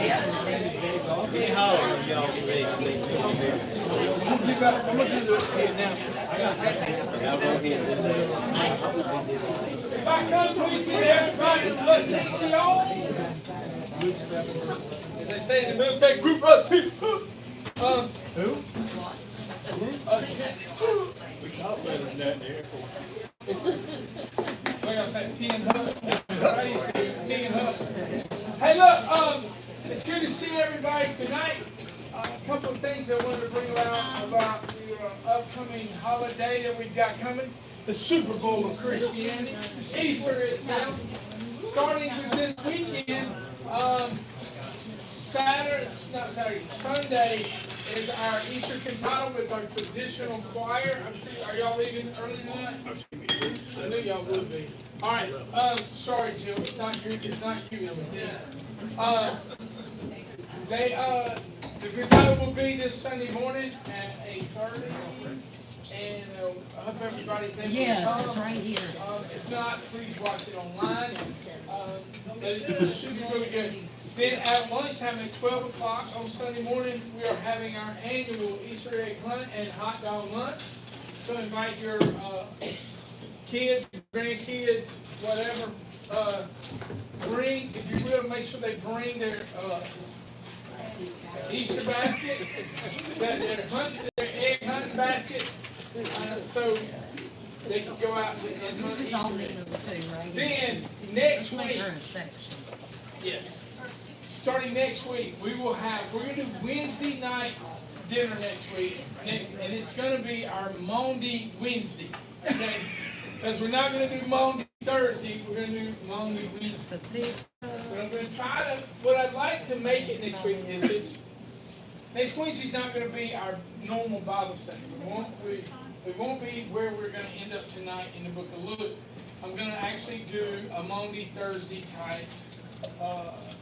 If I come, please get everybody to let me see all. As they say in the military, group up people. Who? We talk better than that in the airport. Like I said, 10 hugs. 10 hugs. Hey, look, it's good to see everybody tonight. A couple of things I wanted to bring out about the upcoming holiday that we've got coming. The Super Bowl of Christianity, Easter itself. Starting with this weekend, Sunday is our Easter cantata with our traditional choir. I'm sure, are y'all leaving early tonight? I knew y'all would be. All right. Sorry, Jill. It's not you. The cantata will be this Sunday morning at 8:30. And I hope everybody's able to come. Yes, it's right here. If not, please watch it online. It should be really good. Then at lunchtime at 12 o'clock on Sunday morning, we are having our annual Easter egg hunt and hot dog lunch. So invite your kids, grandkids, whatever. Bring, if you will, make sure they bring their Easter basket, their egg hunting basket. So they can go out and hunt This is all Nina's too, right? Then next Make week, her a section. yes, starting next week, we're going to do Wednesday night dinner next week, and it's going to be our Monday Wednesday, okay? Because we're not going to do Monday Thursday, we're going to do Monday Wednesday. But this, But I'm going to try to, what I'd like to make it next week is next Wednesday's not going to be our normal Bible study. We won't be where we're going to end up tonight in the book of Luke. I'm going to actually do a Monday, Thursday type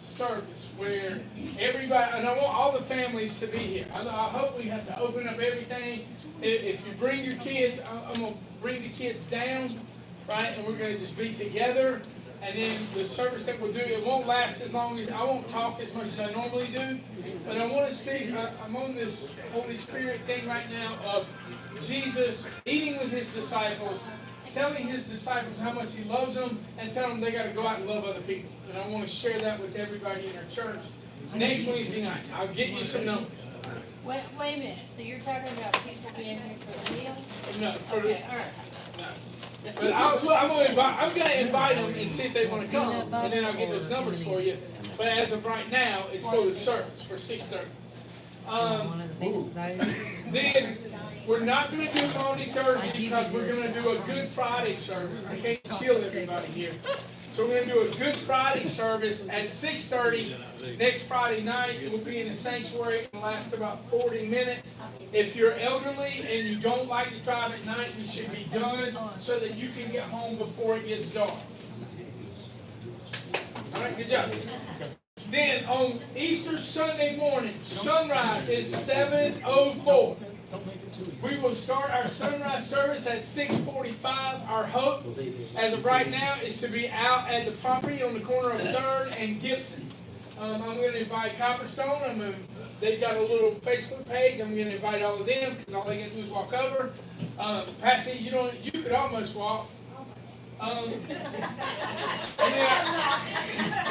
service where everybody, and I want all the families to be here. I hope we have to open up everything. If you bring your kids, I'm going to bring the kids down, right? And we're going to just be together. And then the service that we'll do, it won't last as long as, I won't talk as much as I normally do. But I want to see, I'm on this Holy Spirit thing right now of Jesus eating with his disciples, telling his disciples how much he loves them, and telling them they got to go out and love other people. And I want to share that with everybody in our church. Next Wednesday night, I'll get you some numbers. Wait a minute, so you're talking about people being here for the meal? No, Okay, all right. no. But I'm going to invite them and see if they want to come, and then I'll get those numbers for you. But as of right now, it's for the service for 6:30. one of the big votes. Then we're not going to do Monday Thursday because we're going to do a Good Friday service. I can't kill everybody here. So we're going to do a Good Friday service at 6:30 next Friday night. It will be in the sanctuary. It will last about 40 minutes. If you're elderly and you don't like to drive at night, you should be done so that you can get home before it gets dark. All right, good job. Then on Easter Sunday morning, sunrise is 7:04. We will start our sunrise service at 6:45. Our hope, as of right now, is to be out at the property on the corner of 3rd and Gibson. I'm going to invite Copperstone. They've got a little Facebook page. I'm going to invite all of them because all they got to do is walk over. Patsy, you could almost walk. And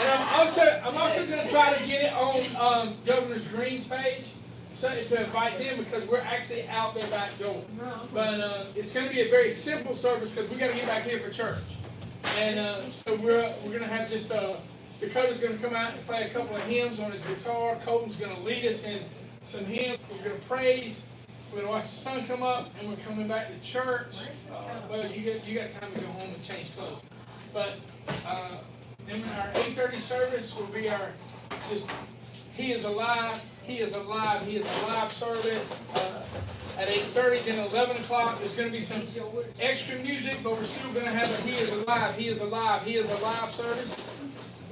I'm also going to try to get it on Governor Green's page. So to invite them because we're actually out their back door. But it's going to be a very simple service because we got to get back here for church. And so we're going to have just Dakota's going to come out and play a couple of hymns on his guitar. Colton's going to lead us in some hymns. We're going to praise. We're going to watch the sun come up, and we're coming back to church. Well, you got time to go home and change clothes. But then our 8:30 service will be our He is alive. He is alive. He is alive service at 8:30. Then 11 o'clock, there's going to be some extra music, but we're still going to have a He is alive. He is alive. He is alive service.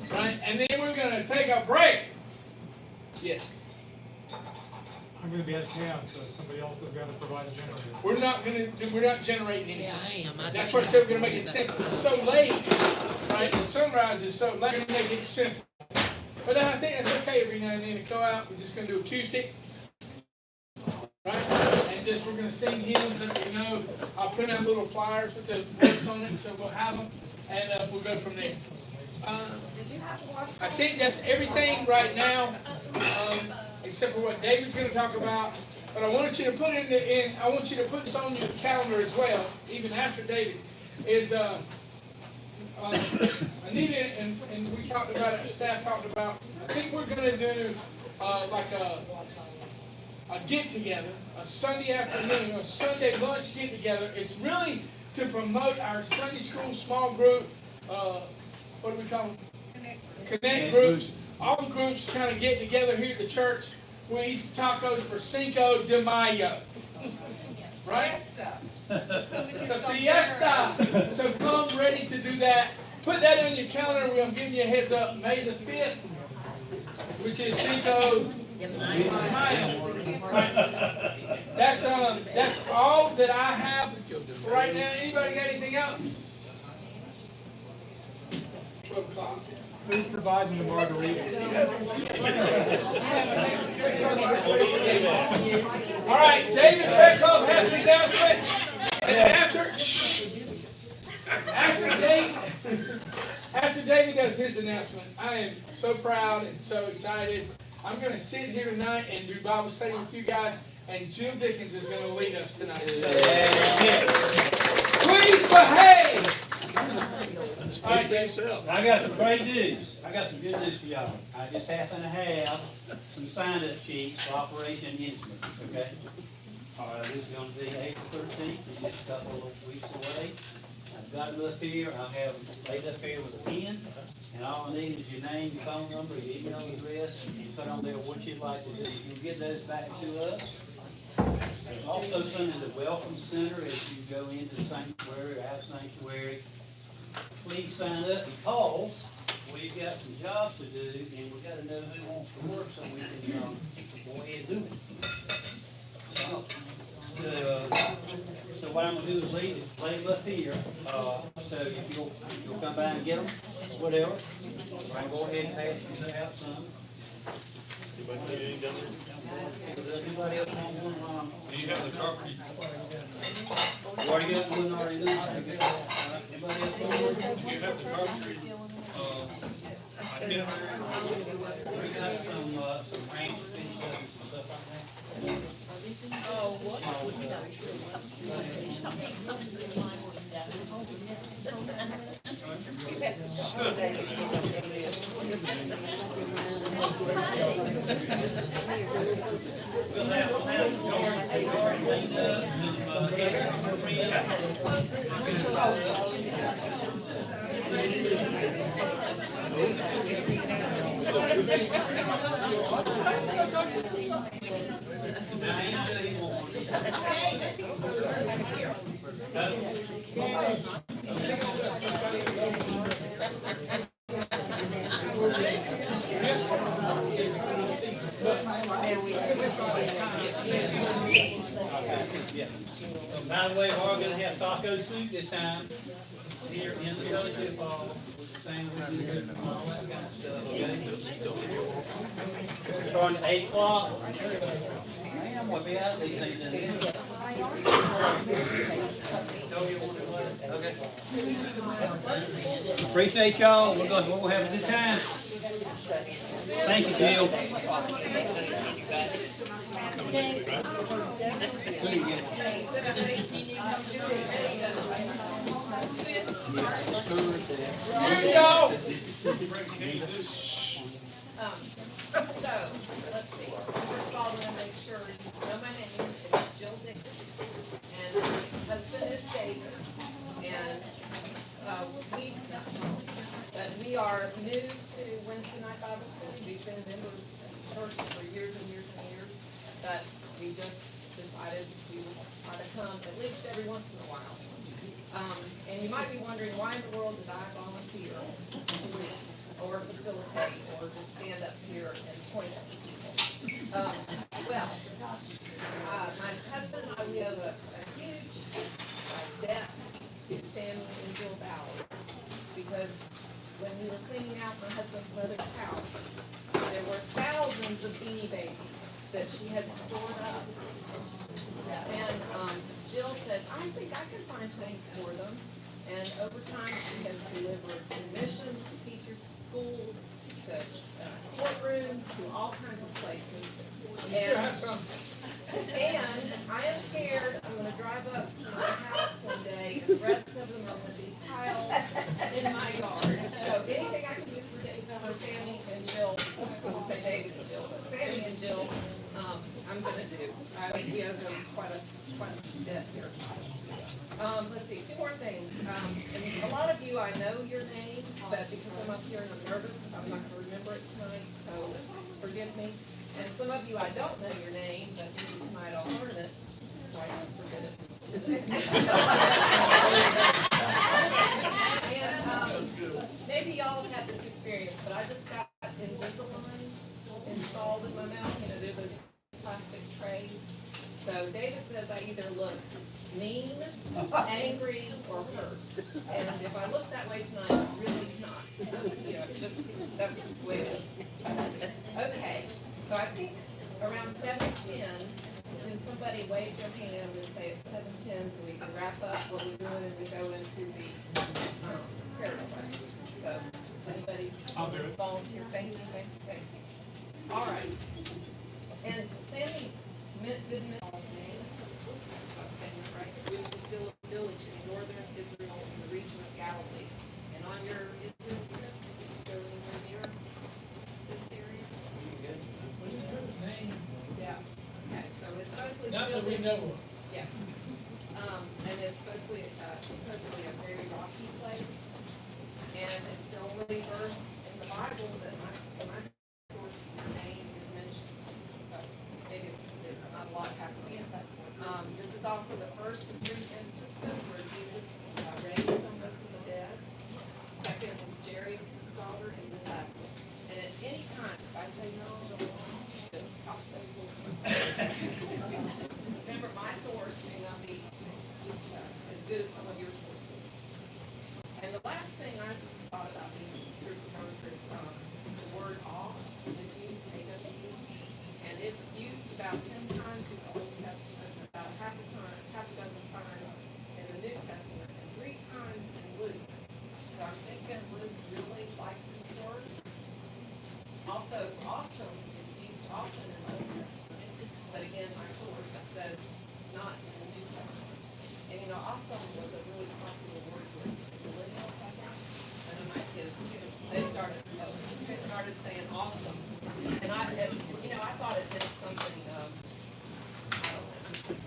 Right? And then we're going to take a break. Yes. I'm going to be out of town, so somebody else has got to provide a generator. We're not generating anything. Yeah, I am. That's why I said we're going to make it simple. It's so late, right? The sunrise is so late. We're going to make it simple. But I think that's okay. every now and then to go out. We're just gonna do acoustic. Right? And just we're gonna sing hymns that we know. I'll print out little flyers with the words on it, so we'll have them, and we'll go from there. I think that's everything right now, except for what David's gonna talk about. But I want you to put I want you to put this on your calendar as well, even after David, is Anita and we talked about it, staff talked about, I think we're gonna do like a get together, a Sunday afternoon, a Sunday lunch get together. It's really to promote our Sunday school small group, what do we call them? Connect groups. All the groups kind of get together here at the church. We eat tacos for Cinco de Mayo. Right? It's a fiesta. So come ready to do that. Put that on your calendar. I'm giving you a heads up. May the 5th, which is Cinco de Mayo. That's all that I have right now. Anybody got anything else? 12 o'clock. Who's providing the margarita? All right, David Beckhoff has an announcement. And after David does his announcement, I am so proud and so excited. I'm going to sit here tonight and do Bible study with you guys, and Jim Dickens is going to lead us tonight. So, please behave. All right, Dave. I got some great news. I got some good news for y'all. I just happen to have some sign-up sheets for Operation Intimate, okay? This is going to be April 13th, it's just a couple of weeks away. I've got them up here, I'll have them laid up here with a pen, and all I need is your name, your phone number, your email address, and you put on there what you'd like to do. You can get those back to us. There's also something in the Welcome Center as you go into the sanctuary or out of sanctuary. Please sign up because we've got some jobs to do and we've got to know who wants to work so we can go ahead and do it. So what I'm going to do is lay them up here. So if you'll come by and get them, whatever. I'm going to go ahead and pass you out some. Anybody else want one? Do you have the property? You already got one already done? Anybody else want one? Do you have the property? Itinerary? We got some range finished up and some stuff like that. We'll have some garden cleaned up, some cleaned By the way, we're going to have taco soup this time here in the fellowship hall with the same we do and all that kind of stuff. Okay? Starting at 8 o'clock. Man, I'm going to be out of these things in a minute. Okay. Appreciate y'all. We're going to have a good time. Thank you, Jill. Here you go. So, let's see. First of all, I'm going to make sure you know my name. It's Jill Dixon. And my husband is David. And we are new to Wednesday night Bible study. We've been members of the church for years and years and years. But we just decided we would try to come at least every once in a while. And you might be wondering, why in the world did I volunteer or facilitate or just stand up here and point at people? Well, my husband and I, we have a huge debt to Samuel and Jill Bauer because when we were cleaning out my husband's mother's house, there were thousands that she had stored up. And, Jill said, I think I can find things for them. And over time, she has delivered admissions to teachers, to schools, to courtrooms, to all kinds of places. You still have some. And I am scared, I'm gonna drive up to my house one day, and the rest of them are gonna be piled in my yard. So anything I can do for Sammy and Jill, I won't say David and Jill, but Sammy and Jill, I'm gonna do. I think he owes them quite a debt here. Let's see, two more things. And a lot of you, I know your name, but because I'm up here and I'm nervous, I'm not gonna remember it tonight, so forgive me. And some of you, I don't know your name, but tonight I'll learn it, so I don't forget it. And, maybe y'all have had this experience, but I just got Invisalign installed in my mouth, they're those plastic trays. So David says I either look mean, angry, or hurt. And if I look that way tonight, I'm really not. It's just, that's just the way it is. Okay, so I think around 7:10, can somebody wave their hand and say it's 7:10 so we can wrap up what we're doing and we go into the prayer request. So, anybody? I'll do it. Volunteer, thank you, thank you, thank you. All right. And Sammy did mention all the names, which is still a village in northern Israel in the region of Galilee. And on your Israel trip, go anywhere near this area? Yeah. Okay, so it's mostly Not still that we know of. yes. And it's supposedly a very rocky place. And it's the only verse in the Bible that my source name is mentioned. So maybe it's not a lot happening. This is also the first of 3 instances where Jesus raised someone from the dead. Second was Jairus' daughter, and then Lazarus. And at any time, if I say no, just pop those little. Remember, my source may not be as good as some of your sources. And the last thing I thought about these scripture verses is the word awe is used, A-W, and it's used about 10 times in the Old Testament, about half a dozen times in the New Testament, and 3 times in Luke. So I'm thinking Luke really liked these words. Also, awesome is used often in the Old Testament, but again, my source says not in the New Testament. And awesome was a really popular word with millennials, I think. I know my kids, they started saying awesome. And I thought it meant something,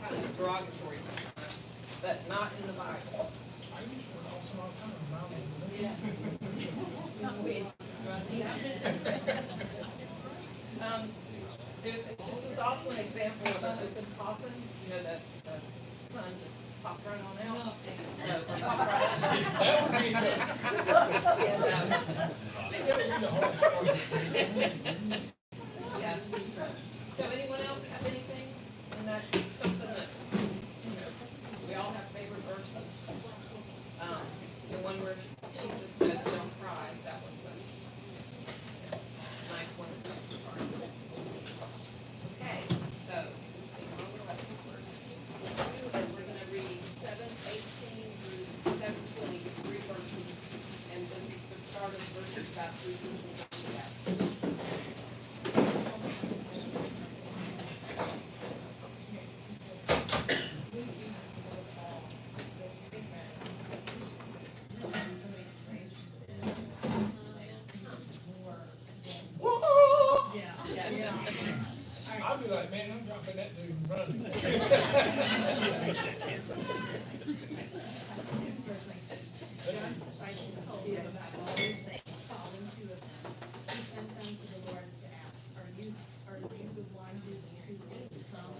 kind of derogatory sometimes, but not in the Bible. I use the word awesome all the time. Yeah. Not weird. This is also an example of an open coffin, that the sun just popped right on out. So, it popped right out. That would be the, And, I think that would be the hard part. yeah. So anyone else have anything in that, something that, we all have favorite verses? The one where Jesus says, don't cry, that was a nice one. Okay, so, let's see, and we're gonna read 7:18 through 7:20, it's 3 verses, and then the start of verses about 3 verses. I'll be like, man, I'm dropping that dude and running. John's disciples told him about all these things. Calling 2 of them, he sent them to the Lord to ask, Are you the one who is to come?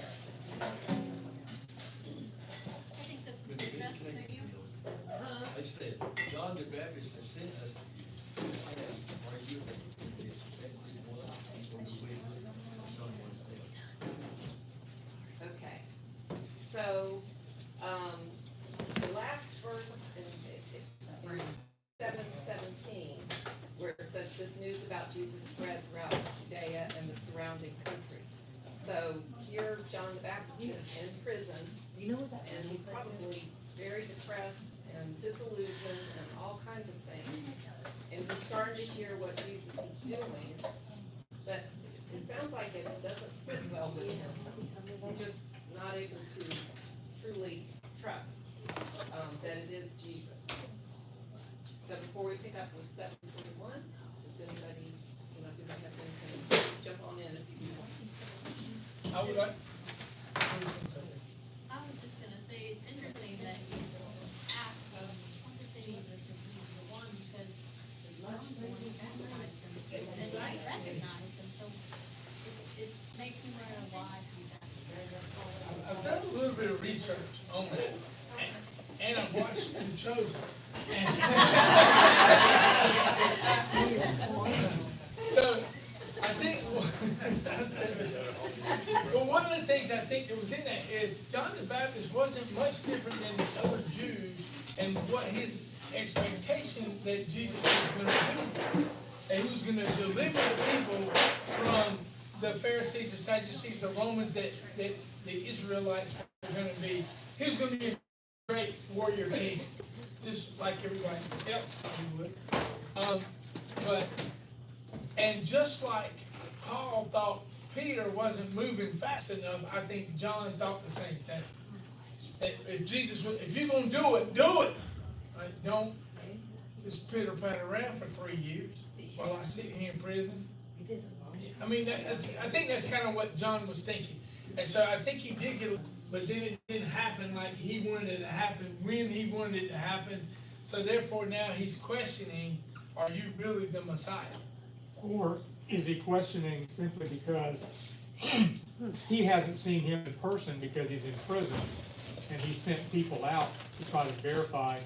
I think this is Beth, is that you? I said, John the Baptist has sent us. I asked, are you the Okay, so, the last verse in 7:17, where it says this news about Jesus spread throughout Judea and the surrounding country. So John the Baptist is in prison, You know what that and he's probably very depressed and disillusioned and all kinds of things. And he's starting to hear what Jesus is doing, but it sounds like it doesn't sit well with him. He's just not able to truly trust, that it is Jesus. So before we pick up with 7:41, does anybody, who might have anything, jump on in if you want. I would like. I was just gonna say, it's interesting that you asked Jesus if he's the one, because John's the one who baptized him, and I recognize him, so it makes me wonder why he baptized. I've done a little bit of research on that, and I've watched The Chosen. So, I think, well, one of the things I think that was in that is John the Baptist wasn't much different than the other Jews and what his expectation that Jesus was going to do. That he was going to deliver the people from the Pharisees, the Sadducees, the Romans, that the Israelites were going to be. He was going to be a great warrior king, just like everybody else he would. And just like Paul thought Peter wasn't moving fast enough, I think John thought the same thing. That if you're going to do it, do it. Right? Don't just pitter-patter around for 3 years while I sit here in prison. I mean, I think that's kind of what John was thinking. And so I think he did get, but then it didn't happen like he wanted it to happen, when he wanted it to happen. So therefore now he's questioning, are you really the Messiah? Or is he questioning simply because he hasn't seen him in person because he's in prison, and he sent people out to try to verify,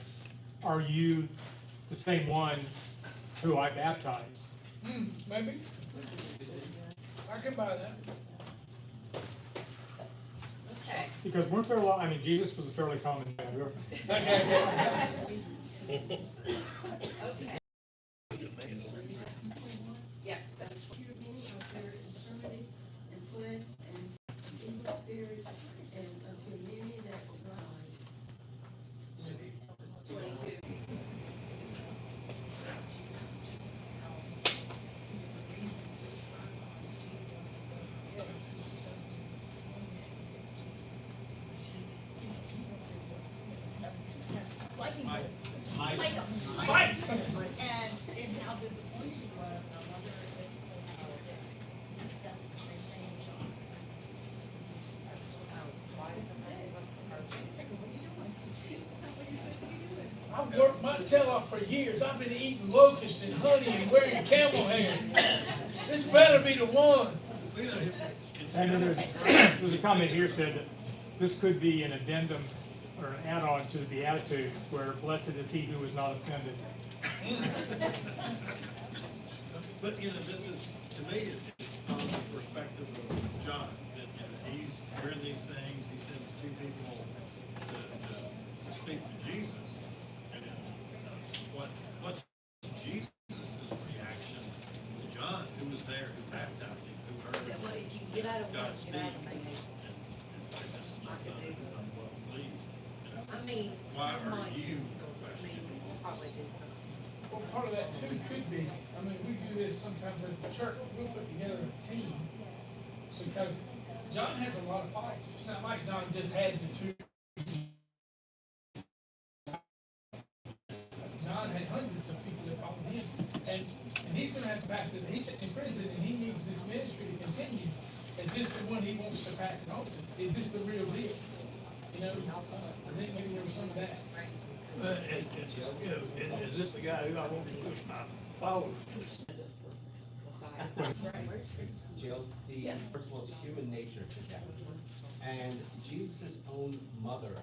are you the same one who I baptized? Maybe. I can buy that. Okay. Because weren't there a lot, I mean, Jesus was a fairly common man. Okay. Okay. Yes. Mike. And how disappointed he was, and I wonder if they had that's the same thing with John. I've worked my tail off for years. I've been eating locusts and honey and wearing camel hair. This better be the one. And then there's a comment here said that this could be an addendum or an add-on to the Beatitudes, where blessed is he who is not offended. But, this is, to me, it's from the perspective of John, that, he's hearing these things, he sends 2 people to speak to Jesus, and what's Jesus' reaction to John, who was there, who baptized him, who heard Well, if you can get out of God work, speak, get out of and me. said, this is my son, who I'm well pleased. I mean, Why I are might you questioning? Probably do something. Well, part of that too could be, I mean, we do this sometimes as a church, we'll put together a team. Because John has a lot of fights. It's not like John just had the 2. John had hundreds of people that followed him. And he's gonna have to pass it. He's in prison and he needs this ministry to continue. Is this the one he wants to pass it on to? Is this the real deal? I think maybe there was some of that. Is this the guy who I want to push my followers? Jill, first of all, it's human nature to doubt. And Jesus' own mother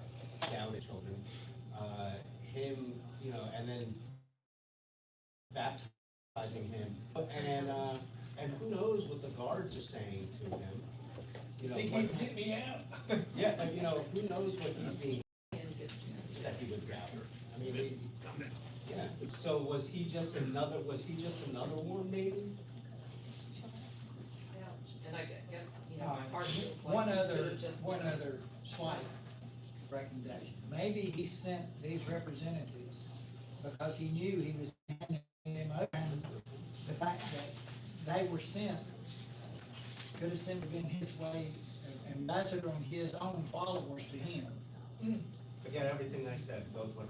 doubted children. Him, and then baptizing him. And who knows what the guards are saying to him. Think he can get me out? Yeah, but who knows what he's being that he would doubt. I mean, yeah. So was he just another one maybe? And I guess, part hard hits. like One you other, should've just one done. other slight recommendation. Maybe he sent these representatives because he knew he was handing them over. And the fact that they were sent could have simply been his way, of ambassadoring his own followers to him. Forget everything I said, those were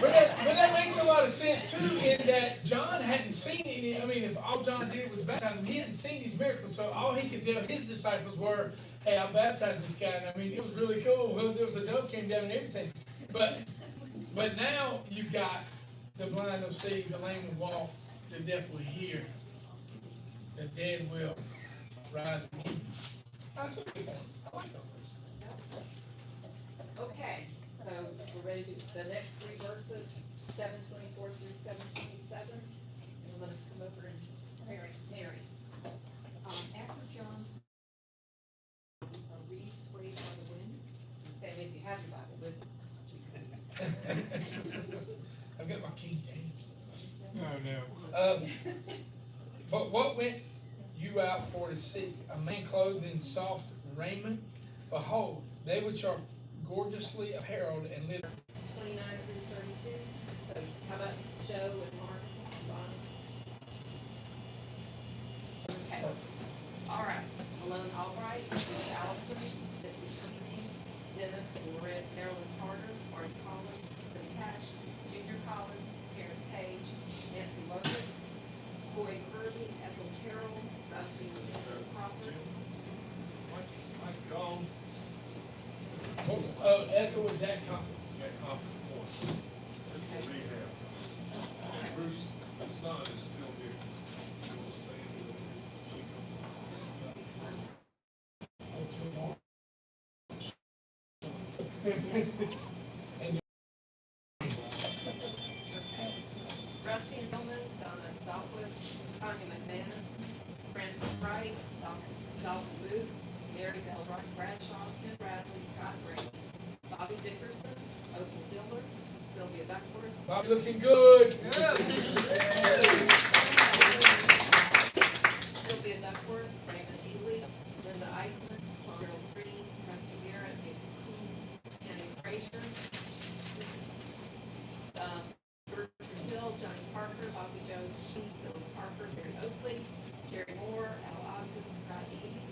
But that makes a lot of sense too, in that John hadn't seen any, I mean, if all John did was baptize him, he hadn't seen these miracles, so all he could tell his disciples were, hey, I baptized this guy, and I mean, it was really cool, there was a dove came down and everything. But now you've got the blind will see, the lame will walk, the deaf will hear, the dead will rise again. That's a good one, I like that one. Okay, so we're ready to do the next three verses, 7:24 through 7:27. And I'm gonna come over and Mary. After John's, a reed swayed by the wind. Sam, if you have your Bible with you. I've got my King James. No. But what went you out for to see? A man clothed in soft raiment? Behold, they which are gorgeously apparelled and live. 29 through 32. So how about Joe and Mark, Bonnie? Okay. All right. Malone Albright, Bruce Allison, Betsy Cunningham, Dennis and Lorette, Marilyn Carter, Marty Collins, Cindy Cash, Junior Collins, Karen Page, Nancy Logan, Corey Kirby, Ethel Terrell, Rusty Crawford. Mike Gone, Ethel was that conference. that conference for rehab. And Bruce, his son is still here. He'll stay in the- she Rusty and Tillman, Donna Douglas, Tanya McManus, Francis Wright, Dalton Booth, Mary Bell Bradshaw, Tim Bradley, Scott Green, Bobby Dickerson, Opal Diller, Sylvia Duckworth, Bobby looking good. Sylvia Duckworth, Raymond Ely, Linda Eichman, Gerald Green, Rusty Garrett, Nathan Coons, Kenny Frazier, Bertrand Hill, Johnny Parker, Bobby Joe, Phyllis Parker, Barry Oakley, Jerry Moore, Al Ogden, Scott Eby,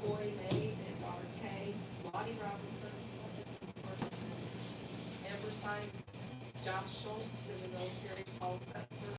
Coy Maeve and daughter Kay, Lottie Robinson, Amber Sykes, Josh Schultz in the military